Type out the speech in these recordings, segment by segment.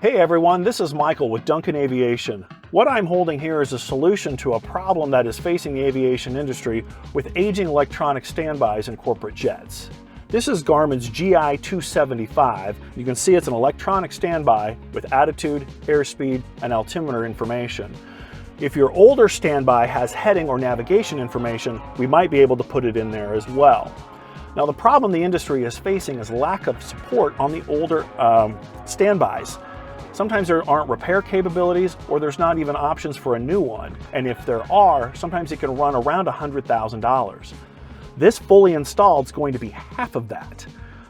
Hey everyone, this is Michael with Duncan Aviation. What I'm holding here is a solution to a problem that is facing the aviation industry with aging electronic standbys in corporate jets. This is Garmin's GI 275. You can see it's an electronic standby with attitude, airspeed, and altimeter information. If your older standby has heading or navigation information, we might be able to put it in there as well. Now the problem the industry is facing is lack of support on the older standbys. Sometimes there aren't repair capabilities, or there's not even options for a new one. And if there are, sometimes it can run around $100,000. This fully installed is going to be half of that.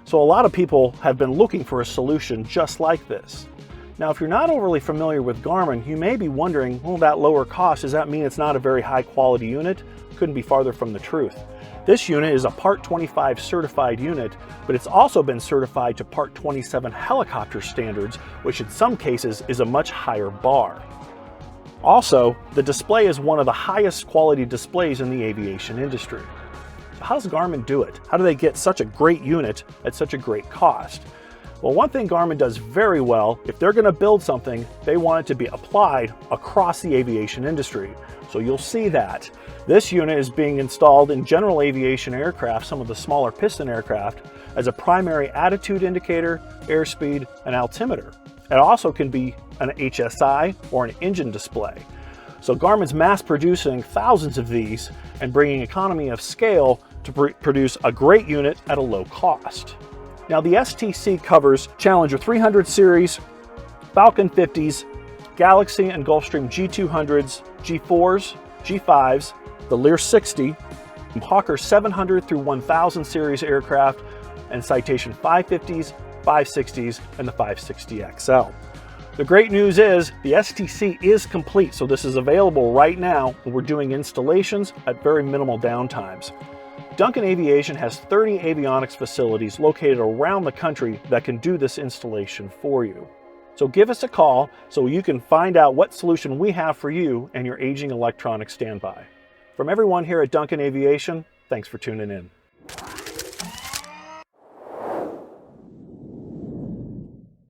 So a lot of people have been looking for a solution just like this. Now, if you're not overly familiar with Garmin, you may be wondering, well, that lower cost, does that mean it's not a very high quality unit? Couldn't be farther from the truth. This unit is a Part 25 certified unit, but it's also been certified to Part 27 helicopter standards, which in some cases is a much higher bar. Also, the display is one of the highest quality displays in the aviation industry. So how does Garmin do it? How do they get such a great unit at such a great cost? Well, one thing Garmin does very well, if they're going to build something, they want it to be applied across the aviation industry. So you'll see that. This unit is being installed in general aviation aircraft, some of the smaller piston aircraft, as a primary attitude indicator, airspeed, and altimeter. It also can be an HSI or an engine display. So Garmin's mass producing thousands of these and bringing economy of scale to produce a great unit at a low cost. Now the STC covers Challenger 300 series, Falcon 50s, Galaxy and Gulfstream G200s, G4s, G5s, the Lear 60, Hawker 700 through 1000 series aircraft, and Citation 550s, 560s, and the 560XL. The great news is the STC is complete, so this is available right now, and we're doing installations at very minimal downtimes. Duncan Aviation has 30 avionics facilities located around the country that can do this installation for you. So give us a call so you can find out what solution we have for you and your aging electronic standby. From everyone here at Duncan Aviation, thanks for tuning in.